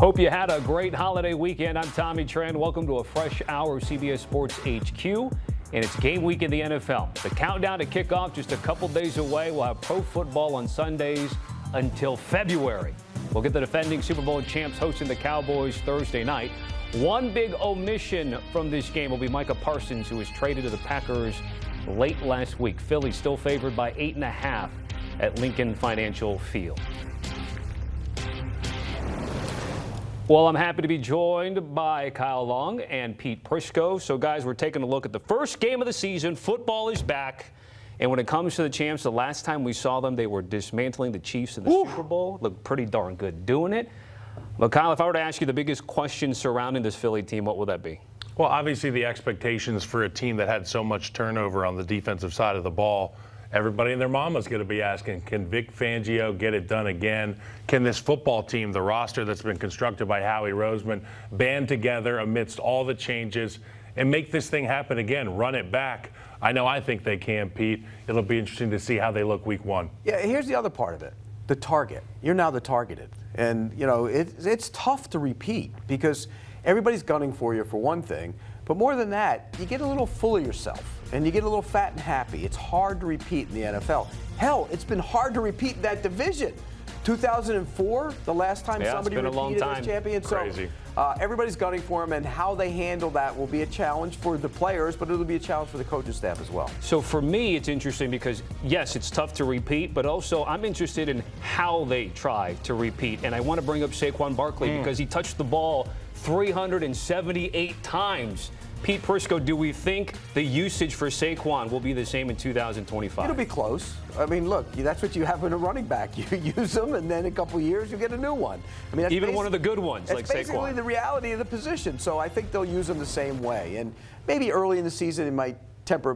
Hope you had a great holiday weekend. I'm Tommy Tran. Welcome to a fresh hour of CBS Sports HQ. And it's game week in the NFL. The countdown to kickoff just a couple days away. We'll have pro football on Sundays until February. We'll get the defending Super Bowl champs hosting the Cowboys Thursday night. One big omission from this game will be Micah Parsons, who was traded to the Packers late last week. Philly still favored by 8.5 at Lincoln Financial Field. Well, I'm happy to be joined by Kyle Long and Pete Prisco. So, guys, we're taking a look at the first game of the season. Football is back. And when it comes to the champs, the last time we saw them, they were dismantling the Chiefs in the Super Bowl. Looked pretty darn good doing it. But, Kyle, if I were to ask you the biggest question surrounding this Philly team, what would that be? Well, obviously the expectations for a team that had so much turnover on the defensive side of the ball. Everybody and their mama's going to be asking, can Vic Fangio get it done again? Can this football team, the roster that's been constructed by Howie Roseman, band together amidst all the changes and make this thing happen again, run it back? I think they can, Pete. It'll be interesting to see how they look week one. Yeah, here's the other part of it, the target. You're now the targeted. And, you know, it's tough to repeat because everybody's gunning for you, for one thing. But more than that, you get a little full of yourself and you get a little fat and happy. It's hard to repeat in the NFL. Hell, it's been hard to repeat in that division. 2004, the last time somebody repeated as champion. Crazy. So everybody's gunning for them, and how they handle that will be a challenge for the players, but it'll be a challenge for the coaching staff as well. So for me, it's interesting because, yes, it's tough to repeat, but also I'm interested in how they try to repeat. And I want to bring up Saquon Barkley because he touched the ball 378 times. Pete Prisco, do we think the usage for Saquon will be the same in 2025? It'll be close. I mean, look, that's what you have in a running back. You use them, and then in a couple of years, you get a new one. I mean, that's even one of the good ones, like Saquon. That's basically the reality of the position. So I think they'll use them the same way. And maybe early in the season, it might temper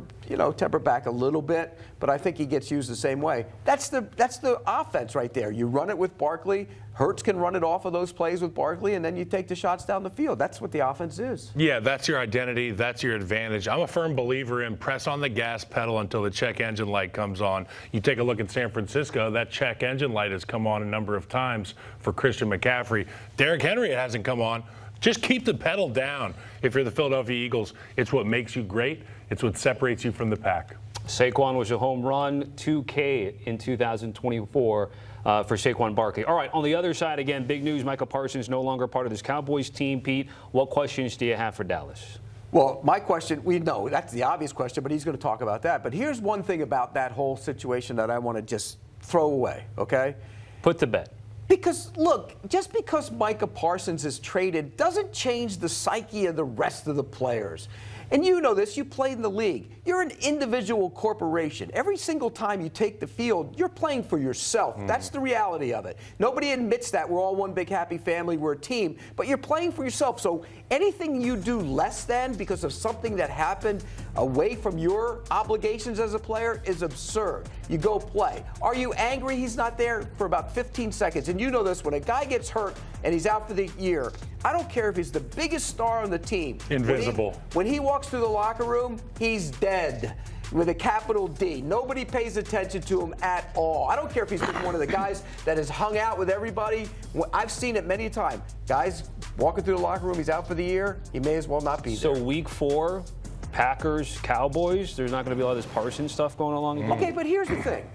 back a little bit, but I think he gets used the same way. That's the offense right there. You run it with Barkley. Hurts can run it off of those plays with Barkley, and then you take the shots down the field. That's what the offense is. Yeah, that's your identity. That's your advantage. I'm a firm believer in press on the gas pedal until the check engine light comes on. You take a look at San Francisco, that check engine light has come on a number of times for Christian McCaffrey. Derrick Henry, it hasn't come on. Just keep the pedal down. If you're the Philadelphia Eagles, it's what makes you great. It's what separates you from the pack. Saquon was a home run, 2K in 2024 for Saquon Barkley. All right, on the other side, again, big news. Micah Parsons no longer part of this Cowboys team. Pete, what questions do you have for Dallas? Well, my question, we know that's the obvious question, but he's going to talk about that. But here's one thing about that whole situation that I want to just throw away, okay? Put to bed. Because, look, just because Micah Parsons is traded doesn't change the psyche of the rest of the players. And you know this, you played in the league. You're an individual corporation. Every single time you take the field, you're playing for yourself. That's the reality of it. Nobody admits that. We're all one big happy family. We're a team. But you're playing for yourself. So anything you do less than because of something that happened away from your obligations as a player is absurd. You go play. Are you angry he's not there for about 15 seconds? And you know this, when a guy gets hurt and he's out for the year, I don't care if he's the biggest star on the team. Invisible. When he walks through the locker room, he's dead with a capital D. Nobody pays attention to him at all. I don't care if he's been one of the guys that has hung out with everybody. I've seen it many times. Guys walking through the locker room, he's out for the year. He may as well not be there. So week 4, Packers, Cowboys, there's not going to be a lot of this Parsons stuff going along? Okay, but here's the thing.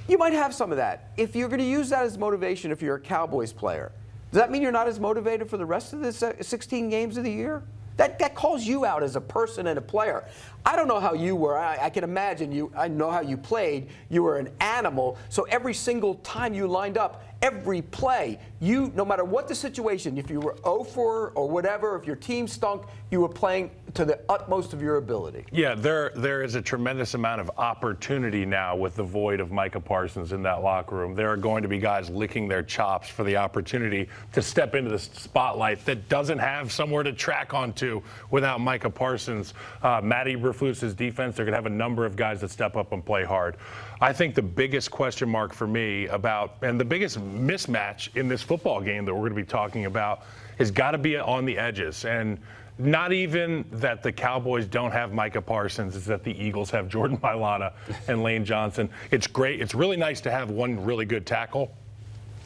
You might have some of that. If you're going to use that as motivation if you're a Cowboys player, does that mean you're not as motivated for the rest of the 16 games of the year? That calls you out as a person and a player. I don't know how you were. I can imagine you. I know how you played. You were an animal. So every single time you lined up, every play, no matter what the situation, if you were 0-4 or whatever, if your team stunk, you were playing to the utmost of your ability. Yeah, there is a tremendous amount of opportunity now with the void of Micah Parsons in that locker room. There are going to be guys licking their chops for the opportunity to step into the spotlight that doesn't have somewhere to track onto without Micah Parsons. Matty Eberflus's defense, they're going to have a number of guys that step up and play hard. I think the biggest question mark for me and the biggest mismatch in this football game that we're going to be talking about has got to be on the edges. And not even that the Cowboys don't have Micah Parsons, it's that the Eagles have Jordan Mailata and Lane Johnson. It's great. It's really nice to have one really good tackle.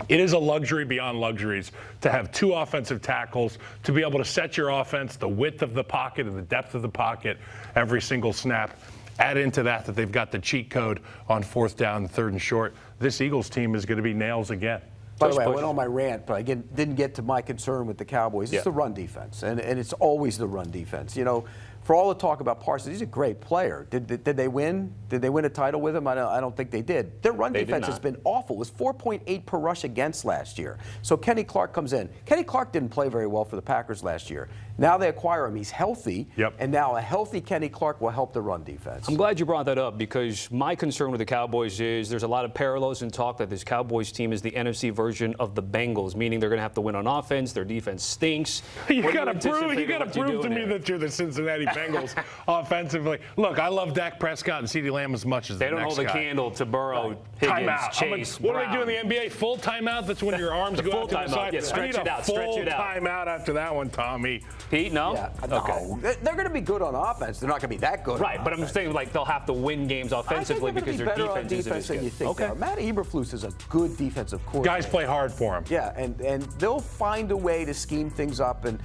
It is a luxury beyond luxuries to have 2 offensive tackles, to be able to set your offense, the width of the pocket and the depth of the pocket every single snap. Add into that they've got the cheat code on 4th down, 3rd and short. This Eagles team is going to be nails again. By the way, I went on my rant, but I didn't get to my concern with the Cowboys. It's the run defense, and it's always the run defense. You know, for all the talk about Parsons, he's a great player. Did they win? Did they win a title with him? I don't think they did. Their run defense has been awful. It was 4.8 per rush against last year. So Kenny Clark comes in. Kenny Clark didn't play very well for the Packers last year. Now they acquire him. He's healthy, and now a healthy Kenny Clark will help the run defense. I'm glad you brought that up because my concern with the Cowboys is there's a lot of parallels in talk that this Cowboys team is the NFC version of the Bengals, meaning they're going to have to win on offense. Their defense stinks. You got to prove to me that you're the Cincinnati Bengals offensively. Look, I love Dak Prescott and CeeDee Lamb as much as they don't hold a candle to Burrow, Higgins, Chase, what Brown. do they do in the NBA? Full timeout? That's when your arms go out to the side. Yeah, stretch it out. Full timeout after that one, Tommy. Pete, no? Yeah, okay. They're going to be good on offense. They're not going to be that good. Right, but I'm saying like they'll have to win games offensively because their defense isn't as good. You think they are. Matt Eberflus is a good defensive coordinator. Guys play hard for him. Yeah, and they'll find a way to scheme things up. And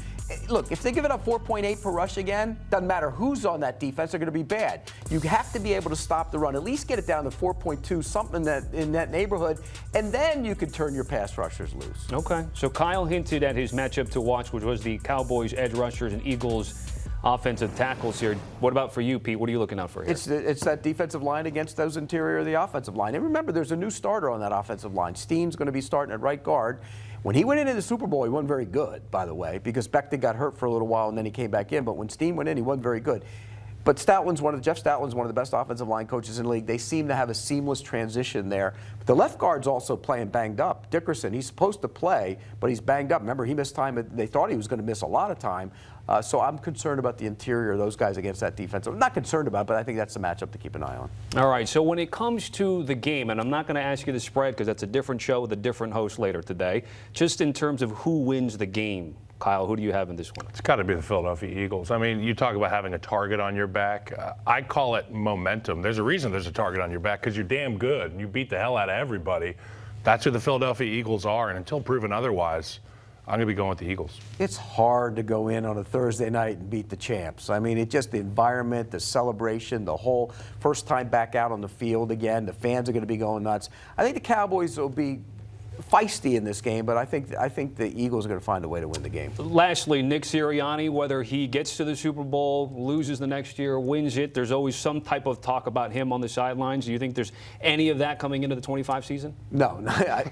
look, if they give it up 4.8 per rush again, doesn't matter who's on that defense, they're going to be bad. You have to be able to stop the run, at least get it down to 4.2, something in that neighborhood, and then you could turn your pass rushers loose. Okay, so Kyle hinted at his matchup to watch, which was the Cowboys edge rushers and Eagles offensive tackles here. What about for you, Pete? What are you looking out for here? It's that defensive line against those interior of the offensive line. And remember, there's a new starter on that offensive line. Steen's going to be starting at right guard. When he went into the Super Bowl, he wasn't very good, by the way, because Becton got hurt for a little while and then he came back in. But when Steen went in, he wasn't very good. But Jeff Stoutland's one of the best offensive line coaches in the league. They seem to have a seamless transition there. But the left guard's also playing banged up. Dickerson, he's supposed to play, but he's banged up. Remember, he missed time. They thought he was going to miss a lot of time. So I'm concerned about the interior of those guys against that defense. I'm not concerned about it, but I think that's the matchup to keep an eye on. All right, so when it comes to the game, and I'm not going to ask you the spread because that's a different show with a different host later today, just in terms of who wins the game, Kyle, who do you have in this one? It's got to be the Philadelphia Eagles. I mean, you talk about having a target on your back. I call it momentum. There's a reason there's a target on your back because you're damn good and you beat the hell out of everybody. That's who the Philadelphia Eagles are, and until proven otherwise, I'm going to be going with the Eagles. It's hard to go in on a Thursday night and beat the champs. I mean, it's just the environment, the celebration, the whole first time back out on the field again. The fans are going to be going nuts. I think the Cowboys will be feisty in this game, but I think the Eagles are going to find a way to win the game. Lastly, Nick Seriani, whether he gets to the Super Bowl, loses the next year, wins it, there's always some type of talk about him on the sidelines. Do you think there's any of that coming into the 25 season? No.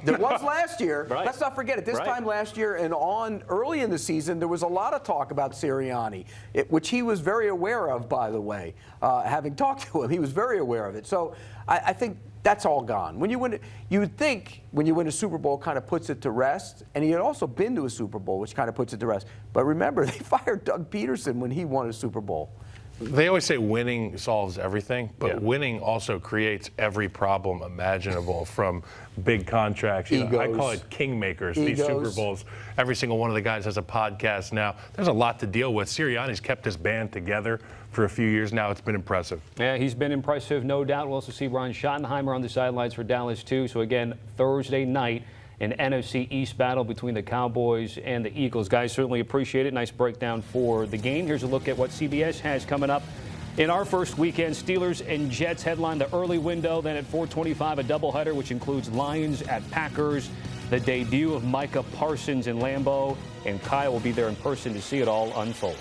There was last year. Right. Let's not forget it. This time last year and on early in the season, there was a lot of talk about Seriani, which he was very aware of, by the way. Having talked to him, he was very aware of it. So I think that's all gone. When you win, you would think when you win a Super Bowl, kind of puts it to rest. And he had also been to a Super Bowl, which kind of puts it to rest. But remember, they fired Doug Peterson when he won a Super Bowl. They always say winning solves everything, but winning also creates every problem imaginable, from big contracts. You know, I call it kingmakers, these Super Bowls. Every single one of the guys has a podcast now. There's a lot to deal with. Sirianni's kept his band together for a few years now. It's been impressive. Yeah, he's been impressive, no doubt. We'll also see Ron Schottenheimer on the sidelines for Dallas, too. So, again, Thursday night, an NFC East battle between the Cowboys and the Eagles. Guys, certainly appreciate it. Nice breakdown for the game. Here's a look at what CBS has coming up in our first weekend. Steelers and Jets headline the early window. Then at 4:25, a doubleheader, which includes Lions at Packers, the debut of Micah Parsons in Lambeau, and Kyle will be there in person to see it all unfold.